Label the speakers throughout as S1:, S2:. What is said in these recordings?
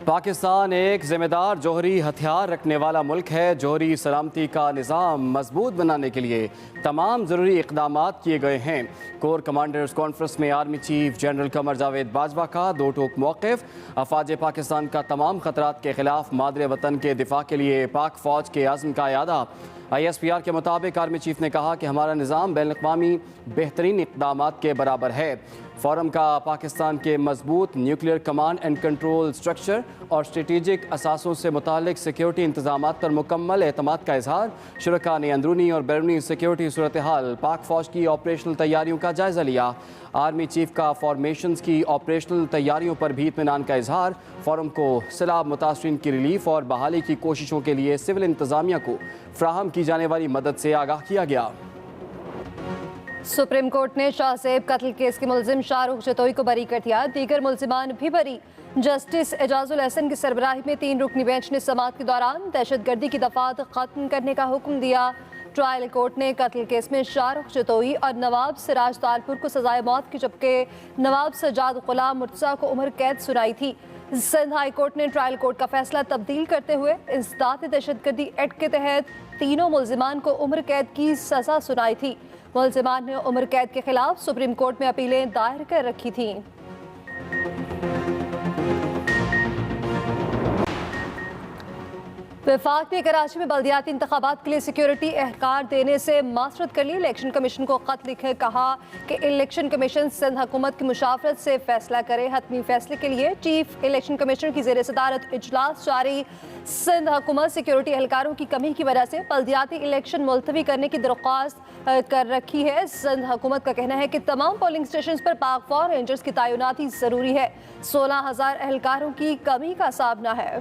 S1: पाकिस्तान एक जिम्मेदार जौहरी हथियार रखने वाला मुल्क है। जौहरी सलामती का निज़ाम मजबूत बनाने के लिए तमाम ज़रूरी इक़दाम किए गए हैं। कोर कमांडर्स कॉन्फ्रेंस में army chief general Qamar Javed Bajwa का दो टोक मौक़िफ़। अफ़वाज पाकिस्तान का तमाम ख़तरात के ख़िलाफ़ मादरे वतन के दिफा के लिए पाक फ़ौज के आज़म का यादा। ISPR के मुताबिक आर्मी चीफ ने कहा कि हमारा निज़ाम बैनुल-अक़वामी बेहतरीन इक़दाम के बराबर है। फोरम का पाकिस्तान के मजबूत nuclear command and control structure और स्ट्रेटेजिक असासों से मुतालिक सिक्योरिटी इंतजाम पर मुकम्मल एतमाद का इजहार। शुरका ने अंदरूनी और बैरूनी सिक्योरिटी सूरत हाल, पाक फ़ौज की ऑपरेशनल तैयारियों का जायज़ा लिया। आर्मी चीफ का फॉर्मेशंस की ऑपरेशनल तैयारियों पर भी इत्मीनान का इजहार। फोरम को सैलाब मुतासरीन की रिलीफ और बहाली की कोशिशों के लिए सिविल इंतजामिया को फ्राहम की जाने वाली मदद से आगाह किया गया।
S2: सुप्रीम कोर्ट ने शाहज़ेब कत्ल केस के मुलजिम शाहरुख जतोई को बरी कर दिया। दीगर मुलजिमान भी बरी। जस्टिस एजाजुल एहसन की सरबराही में 3 रुकनी बेंच ने समाअत के दौरान दहशतगर्दी की दफात खत्म करने का हुक्म दिया। ट्रायल कोर्ट ने कत्ल केस में शाहरुख जतोई और नवाब सिराज तालपुर को सजाए मौत की, जबकि नवाब सजाद गुलाम मुर्तज़ा को उम्र कैद सुनाई थी। सिंध हाई कोर्ट ने ट्रायल कोर्ट का फैसला तब्दील करते हुए इंसदाद दहशतगर्दी एक्ट के तहत तीनों मुलजिमान को उम्र कैद की सजा सुनाई थी। मुलजिमान ने उम्र कैद के खिलाफ सुप्रीम कोर्ट में अपीलें दायर कर रखी थीं। वफाक ने कराची में बल्दियाती इंतखाबात के लिए सिक्योरिटी एहकार देने से मासरत कर ली। इलेक्शन कमीशन को खत लिखे कहा कि इलेक्शन कमीशन सिंध हुकूमत की मुशावरत से फैसला करे। हतमी फैसले के लिए चीफ इलेक्शन कमिश्नर की ज़ेर सदारत इजलास जारी। सिंध हुकूमत सिक्योरिटी एहलकारों की कमी की वजह से बल्दियाती इलेक्शन मुलतवी करने की दरख्वास्त कर रखी है। सिंध हुकूमत का कहना है कि तमाम पोलिंग स्टेशन पर पाक फौज रेंजर्स की तैनाती ज़रूरी है। 16,000 एहलकारों की कमी का सामना है।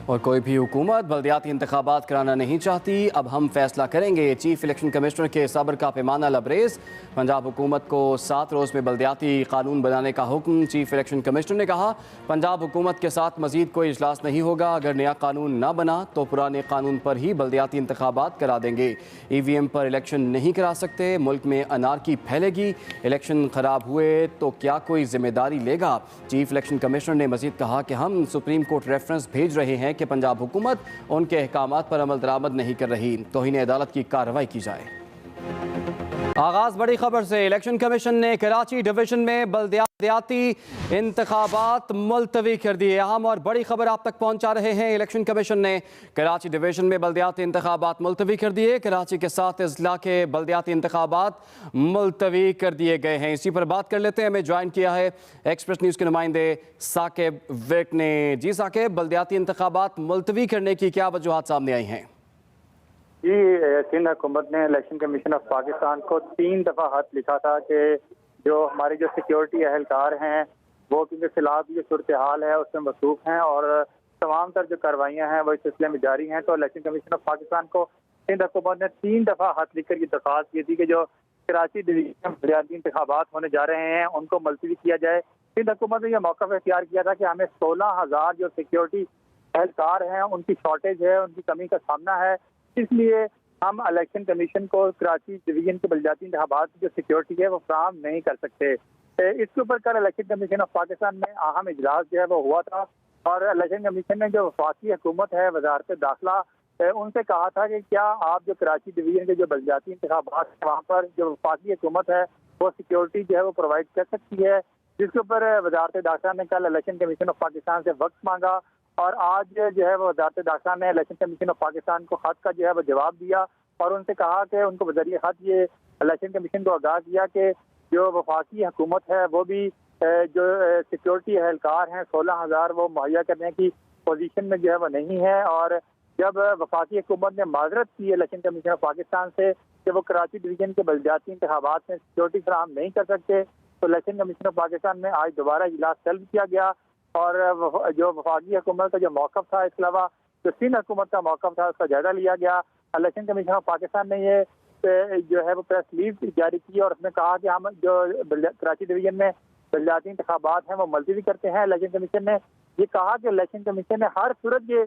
S1: और कोई भी हुकूमत बल्दियाती इंतखाबात कराना नहीं चाहती, अब हम फैसला करेंगे। चीफ इलेक्शन कमिश्नर के सब्र का पैमाना लबरेज। पंजाब हुकूमत को 7 रोज़ में बल्दियाती कानून बनाने का हुक्म। चीफ इलेक्शन कमिश्नर ने कहा, पंजाब हुकूमत के साथ मजीद कोई इजलास नहीं होगा। अगर नया कानून ना बना तो पुराने कानून पर ही बल्दियाती इंतखाबात करा देंगे। EVM पर इलेक्शन नहीं करा सकते। मुल्क में अनारकी फैलेगी। इलेक्शन खराब हुए तो क्या कोई जिम्मेदारी लेगा? चीफ इलेक्शन कमिश्नर ने मजीद कहा कि हम सुप्रीम कोर्ट रेफरेंस भेज रहे हैं कि पंजाब हुकूमत उनके अहकामात पर अमल दरामद नहीं कर रही। तौहीन अदालत की कार्रवाई की जाए। आगाज बड़ी खबर से। इलेक्शन कमीशन ने कराची डिवीजन में बल्दियाती इंतखाबात मुलतवी कर दिए। अहम और बड़ी खबर आप तक पहुंचा रहे हैं। इलेक्शन कमीशन ने कराची डिवीजन में बल्दियाती इंतखाबात मुलतवी कर दिए। कराची के 7 अजला के बल्दियाती इंतखाबात मुलतवी कर दिए गए हैं। इसी पर बात कर लेते हैं। हमें ज्वाइन किया है एक्सप्रेस न्यूज़ के नुमाइंदे साकिब विर्क ने। जी साकिब, बल्दियाती इंतखाबात मुलतवी करने की क्या वजूहात सामने आई हैं?
S3: जी, सिंध हुकूमत ने इलेक्शन कमीशन ऑफ पाकिस्तान को 3 दफ़ा खत लिखा था कि जो हमारे जो सिक्योरिटी एहलकार हैं वो क्योंकि फिलहाल जो सूरत हाल है उसमें मसरूफ हैं और तमाम तर जो कार्रवाइयाँ हैं वो इस सिलसिले में जारी हैं। तो इलेक्शन कमीशन ऑफ पाकिस्तान को सिंध हुकूमत ने 3 दफ़ा खत लिखकर ये दरख्वास्त की थी कि जो कराची डिवीजन में बल्दियाती इंतखाबात होने जा रहे हैं उनको मुलतवी किया जाए। सिंध हुकूमत ने यह मौक़िफ़ इख्तियार किया था कि हमें 16,000 जो सिक्योरिटी एहलकार हैं उनकी शॉर्टेज है, उनकी कमी का सामना है। इसलिए हम इलेक्शन कमीशन को कराची डिवीजन के बल्दियाती इंतखाबात की जो सिक्योरिटी है वो फ्राहम नहीं कर सकते। इसके ऊपर कल इलेक्शन कमीशन ऑफ पाकिस्तान में अहम इजलास जो है वो हुआ था और इलेक्शन कमीशन ने जो वफाकी हुकूमत है, वजारत दाखिला, उनसे कहा था कि क्या आप जो कराची डिवीजन के जो बल्दियाती इंतखाबात है वहाँ पर जो वफाकी हुकूमत है वो सिक्योरिटी जो है वो प्रोवाइड कर सकती है। जिसके ऊपर वजारत दाखिला ने कल इलेक्शन कमीशन ऑफ पाकिस्तान से वक्त मांगा और आज जो है वो वजारत दाखिला ने इलेक्शन कमीशन ऑफ पाकिस्तान को खत का जो है वो जवाब दिया और उनसे कहा कि उनको बजरिए खत ये इलेक्शन कमीशन को आगाह किया कि जो वफाकी हुकूमत है वो भी जो सिक्योरिटी एहलकार हैं 16,000 वो मुहैया करने की पोजीशन में जो है वो नहीं है। और जब वफाकी हुकूमत ने माजरत की इलेक्शन कमीशन ऑफ पाकिस्तान से कि वो कराची डिवीजन के बल्दियाती इंतखाबात में सिक्योरिटी फराहम नहीं कर सकते, तो इलेक्शन कमीशन ऑफ पाकिस्तान में आज दोबारा इजलास तलब किया गया और जो वफाकी हुकूमत का जो मौक़िफ़ था, इसके अलावा जो सिंध हुकूमत का मौक़िफ़ था उसका जायजा लिया गया। इलेक्शन कमीशन ऑफ पाकिस्तान ने ये जो है वो प्रेस रिलीज जारी की और उसमें कहा कि हम जो कराची डिवीजन में बल्दियाती इंतखाबात हैं वो मुलतवी करते हैं। इलेक्शन कमीशन ने ये कहा कि इलेक्शन कमीशन ने हर सूरत ये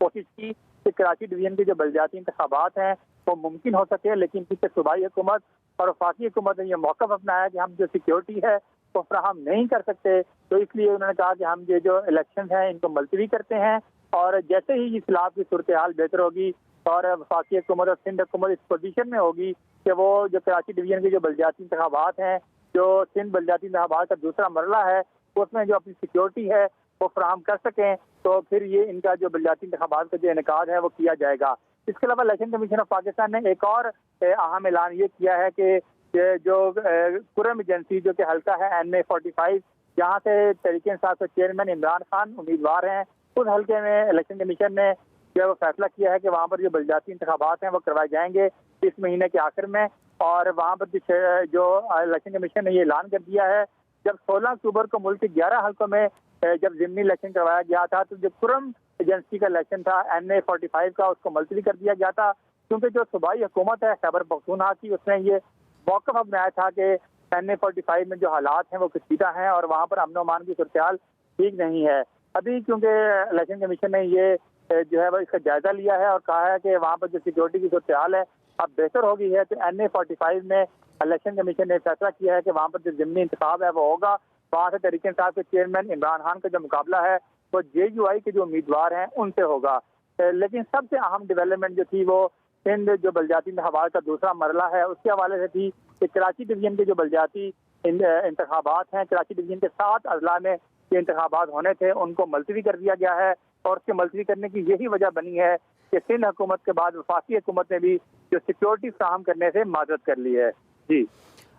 S3: कोशिश की कि कराची डिवीजन के जो बलदियाती इंतखाबात हैं वो मुमकिन हो सके, लेकिन पीछे सूबाई हुकूमत और वफाकी हुकूमत ने यह मौक़िफ़ अपनाया कि हम जो सिक्योरिटी है वो फ्राहम नहीं कर सकते। तो इसलिए उन्होंने कहा कि हम ये जो इलेक्शन हैं इनको मुलतवी करते हैं, और जैसे ही इस इलाक़ की सूरत हाल बेहतर होगी और वफाकी हुकूमत और सिंध हुकूमत इस पोजीशन में होगी कि वो जो कराची डिवीजन के जो बलदियाती इंतखाबात हैं, जो सिंध बलदियाती इंतखाबात का दूसरा मरला है, उसमें जो अपनी सिक्योरिटी है वो फ्राहम कर सकें, तो फिर ये इनका जो बलदियाती इंतखाबात का जो इनेकाद है वो किया जाएगा। इसके अलावा इलेक्शन कमीशन ऑफ पाकिस्तान ने एक और अहम ऐलान ये किया है कि जो कुरम एजेंसी जो कि हल्का है NA-45, जहाँ से तहरीक इंसाफ के चेयरमैन इमरान खान उम्मीदवार हैं, उस हल्के में इलेक्शन कमीशन ने जो वो फैसला किया है कि वहाँ पर जो बलदियाती इंतखाबात हैं वो करवाए जाएंगे इस महीने के आखिर में। और वहाँ पर जो इलेक्शन कमीशन ने ये ऐलान कर दिया है, जब 16 अक्टूबर को मुल्क के 11 हल्कों में जब ज़िमनी इलेक्शन करवाया गया था, तो जो कुरम एजेंसी का इलेक्शन था NA-45 का, उसको मुलतवी कर दिया गया था, क्योंकि जो सूबाई हुकूमत है खैबर पख्तूनख्वा की, उसने ये मौक़िफ़ अपनाया था कि NA-45 में जो हालात हैं वो कशीदा हैं और वहाँ पर अमन अमान की सूरत हाल ठीक नहीं है अभी, क्योंकि इलेक्शन कमीशन ने ये जो है वो इसका जायजा लिया है और कहा है कि वहाँ पर जो सिक्योरिटी की सूरत हाल है अब बेहतर हो गई है। तो NA-45 में इलेक्शन कमीशन ने फैसला किया है कि वहाँ पर जो ज़िमनी इंतखाब है वो होगा। वहाँ से तहरीक इंसाफ के चेयरमैन इमरान खान का जो मुकाबला है वो JUI के जो उम्मीदवार हैं उनसे होगा। लेकिन सबसे अहम डेवलपमेंट जो थी वो सिंध जो बलदियाती इंतखाबात का दूसरा मरला है उसके हवाले से थी कि कराची डिवीजन के जो बलदियाती इंतखाबात हैं, कराची डिवीजन के 7 अजला में ये इंतखाबात होने थे, उनको मुलतवी कर दिया गया है। और उसके मुलतवी करने की यही वजह बनी है कि सिंध हुकूमत के बाद वफाकी हुकूमत ने भी जो सिक्योरिटी फ्राहम करने से माजरत कर ली है। जी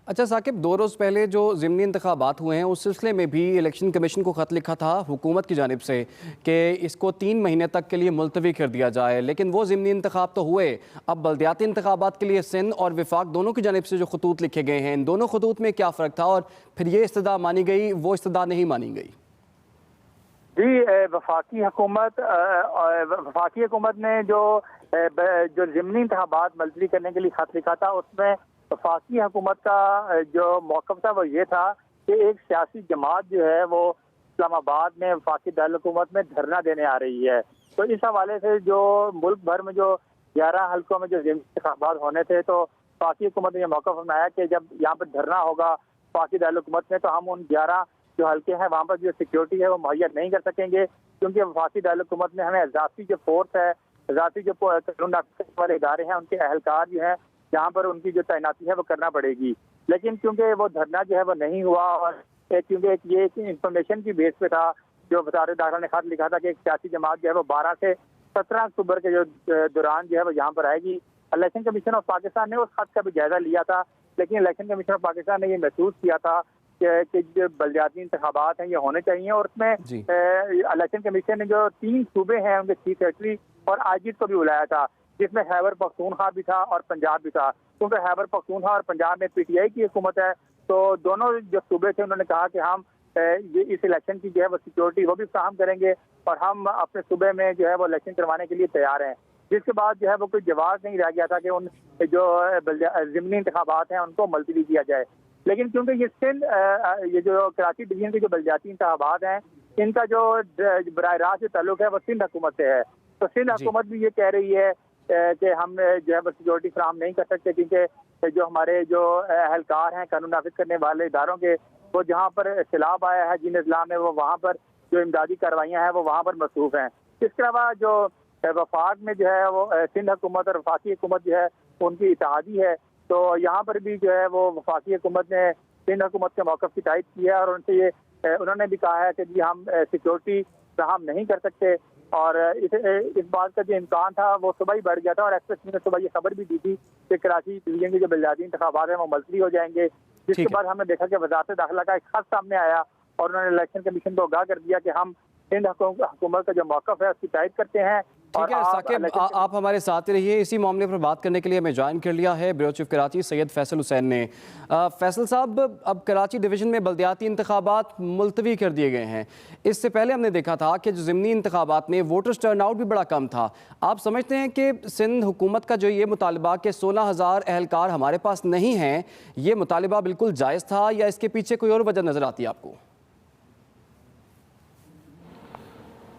S1: अच्छा साकिब, 2 रोज़ पहले जो ज़िमनी इंतखाबात हुए हैं उस सिलसिले में भी इलेक्शन कमीशन को ख़त लिखा था हुकूमत की जानिब से कि इसको 3 महीने तक के लिए मुलतवी कर दिया जाए, लेकिन वो ज़िमनी इंतखाब तो हुए। अब बलदियाती इंतखाबात के लिए सिंध और विफाक दोनों की जानिब से जो खतूत लिखे गए हैं, इन दोनों खतूत में क्या फ़र्क था और फिर ये इस्तदा मानी गई, वो इस्तदा नहीं मानी गई?
S3: जी, वफाकी हुकूमत ने जो ज़िमनी इंतखाबात मुलतवी करने के लिए खत लिखा था, उसमें वफाकी हुकूमत का जो मौक़िफ़ था वो ये था कि एक सियासी जमात जो है वो इस्लामाबाद में वफाकी दारुल-हुकूमत में धरना देने आ रही है। तो इस हवाले से जो मुल्क भर में जो 11 हल्कों में जो ज़िमनी इंतखाबात होने थे, तो वफाकी हुकूमत ने यह मौक़िफ़ अपनाया कि जब यहाँ पर धरना होगा वफाकी दारुल-हुकूमत में, तो हम उन 11 जो हल्के हैं वहाँ पर जो सिक्योरिटी है वो मुहैया नहीं कर सकेंगे, क्योंकि वफाकी दारुल-हुकूमत में हमें इजाफी जो फोर्स है, इजाफी जो कानून नाफिज वाले इदारे हैं, उनके अहलकार जो हैं जहाँ पर उनकी जो तैनाती है वो करना पड़ेगी। लेकिन क्योंकि वो धरना जो है वो नहीं हुआ और क्योंकि ये इंफॉर्मेशन की बेस पे था, जो वज़ारत दाखिला ने खत लिखा था कि एक सियासी जमात जो है वो 12 से 17 अक्टूबर के जो दौरान जो है वो यहाँ पर आएगी। इलेक्शन कमीशन ऑफ पाकिस्तान ने उस खत का भी जायजा लिया था, लेकिन इलेक्शन कमीशन ऑफ पाकिस्तान ने ये महसूस किया था कि जो बलदियाती इंतखाबात हैं ये होने चाहिए, और उसमें इलेक्शन कमीशन ने जो 3 सूबे हैं उनके चीफ सेक्रेटरी और आजिद को भी बुलाया था, जिसमें खैबर पख्तूनख्वा भी था और पंजाब भी था, क्योंकि खैबर पख्तूनख्वा और पंजाब में PTI की हुकूमत है। तो दोनों जो सूबे थे उन्होंने कहा कि हम ये इस इलेक्शन की जो है वो सिक्योरिटी वो भी फ्राहम करेंगे और हम अपने सूबे में जो है वो इलेक्शन करवाने के लिए तैयार हैं। जिसके बाद जो है वो कोई जवाब नहीं रह गया था कि उन जो ज़िमनी इंतखाबात हैं उनको मुलतवी किया जाए। लेकिन क्योंकि ये सिंध ये जो कराची डिवीजन के जो बलदियाती इंतखाबात हैं, इनका जो बराह रास्त जो ताल्लुक है वो सिंध हुकूमत से है, तो सिंध हुकूमत भी ये कह रही है कि हम जो है वो सिक्योरिटी फ्राहम नहीं कर सकते, क्योंकि जो हमारे जो अहलकार हैं कानून नाफिज करने वाले इदारों के, वो जहाँ पर सैलाब आया है जिन अजला में, वो वहाँ पर जो इमदादी कार्रवाइयाँ हैं वो वहाँ पर मसरूफ़ हैं। इसके अलावा जो वफाक में जो है वो सिंध हुकूमत और वफाकी हुकूमत जो है उनकी इत्तेहादी है, तो यहाँ पर भी जो है वो वफाकी हुकूमत ने सिंध हुकूमत के मौक़िफ़ की तायद की है और उनसे ये उन्होंने भी कहा है कि जी हम सिक्योरिटी फ्राहम नहीं कर सकते। और इस बात का जो इम्कान था वो सुबह ही बढ़ गया था और एक्सप्रेस ने सुबह ये खबर भी दी थी कि कराची डिवीजन के जो बलदियाती इंतखाबात हैं वो मुलतवी हो जाएंगे, जिसके बाद हमने देखा कि वज़ारत दाखिला का एक खत सामने आया और उन्होंने इलेक्शन कमीशन को आगाह कर दिया कि हम सिंध हुकूमत का जो मौक़िफ़ है उसकी तायद करते हैं।
S1: ठीक है साकिब, आप हमारे साथ ही रहिए। इसी मामले पर बात करने के लिए हमें ज्वाइन कर लिया है ब्यूरो चीफ कराची सैयद फैसल हुसैन ने। फैसल साहब, अब कराची डिवीज़न में बलदियाती इंतखाबात मुलतवी कर दिए गए हैं। इससे पहले हमने देखा था कि जो ज़िमनी इंतखाबात में वोटर्स टर्नआउट भी बड़ा कम था। आप समझते हैं कि सिंध हुकूमत का जो ये मुतालबा कि 16,000 अहलकार हमारे पास नहीं हैं, ये मुतालबा बिल्कुल जायज़ था या इसके पीछे कोई और वजह नज़र आती है आपको?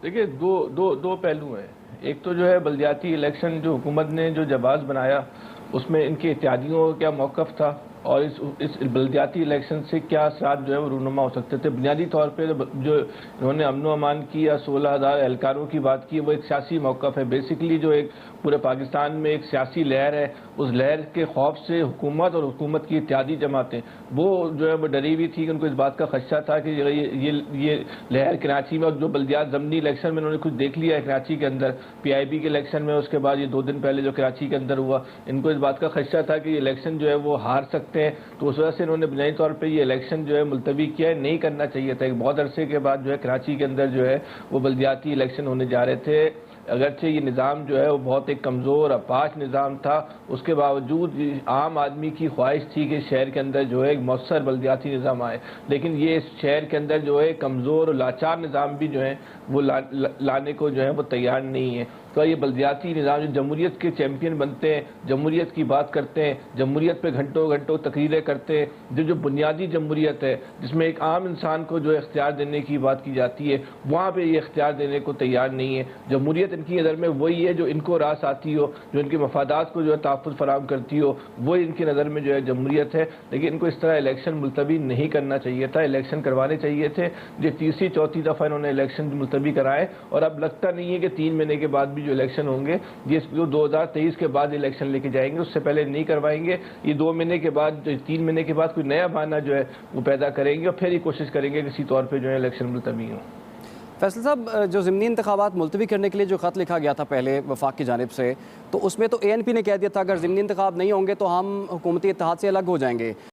S4: देखिए, दो पहलू हैं। एक तो जो है बल्दियाती इलेक्शन जो हुकूमत ने जो जवाब बनाया उसमें इनके इत्यादियों का क्या मौक़िफ़ था और इस बल्दियाती इलेक्शन से क्या असरात जो है वो रूनुमा हो सकते थे। बुनियादी तौर पे जो इन्होंने अमन अमान की या 16,000 एहलकारों की बात की वो एक सियासी मौक़िफ़ है। बेसिकली जो एक पूरे पाकिस्तान में एक सियासी लहर है, उस लहर के खौफ से हुकूमत और हुकूमत की इत्यादी जमातें वो जो है वो डरी हुई थी कि उनको इस बात का खदशा था कि ये लहर कराची में और जो बल्दियात ज़मनी इलेक्शन में उन्होंने कुछ देख लिया है कराची के अंदर PIB के इलेक्शन में, उसके बाद ये 2 दिन पहले जो कराची के अंदर हुआ, इनको इस बात का खदशा था कि ये इलेक्शन जो है वो हार सकते हैं। तो उस वजह से इन्होंने बुनियादी तौर पर ये इलेक्शन जो है मुलतवी किया है, नहीं करना चाहिए था। एक बहुत अरसे के बाद जो है कराची के अंदर जो है वो बल्दियाती इलेक्शन होने जा रहे थे। अगरचे ये निज़ाम जो है वो बहुत एक कमज़ोर अपाश निज़ाम था, उसके बावजूद आम आदमी की ख्वाहिश थी कि शहर के अंदर जो है एक मौसर बल्दियाती निज़ाम आए, लेकिन ये शहर के अंदर जो है कमज़ोर और लाचार निज़ाम भी जो है वो लाने को जो है वो तैयार नहीं है। तो ये बल्दियाती निज़ाम जो जमहूरियत के चैम्पियन बनते हैं, जमहूरियत की बात करते हैं, जमहूरियत पे घंटों घंटों तकरीरें करते हैं, जो बुनियादी जमहूरियत है जिसमें एक आम इंसान को जो इख्तियार देने की बात की जाती है, वहाँ पे ये इख्तियार देने को तैयार नहीं है। जमहूरियत इनकी नज़र में वही है जो इनको रास आती हो, जो इनके मफादात को जो है तहफ़्फ़ुज़ फराहम करती हो, वो इनकी नज़र में जो है जमहूरियत है। लेकिन इनको इस तरह इलेक्शन मुलतवी नहीं करना चाहिए था, इलेक्शन करवाने चाहिए थे। जो तीसरी चौथी दफ़ा इन्होंने इलेक्शन मुलतवी कराए और अब लगता नहीं है कि 3 महीने के बाद भी जो इलेक्शन होंगे ये 2023 के बाद इलेक्शन लेके जाएंगे, उससे पहले नहीं करवाएंगे। ये 2 महीने के बाद 3 महीने के बाद कोई नया बहाना जो है वो पैदा करेंगे और फिर ये कोशिश करेंगे किसी तौर पर जो है इलेक्शन मुलतवी हो।
S1: फैसल साहब, जो ज़िमनी इंतखाबात मुलतवी करने के लिए जो ख़त लिखा गया था पहले वफाक की जानिब से, तो उसमें तो ANP ने कह दिया था अगर ज़िमनी इंतखाब नहीं होंगे तो हम हुकूमती इत्तेहाद से अलग हो जाएंगे।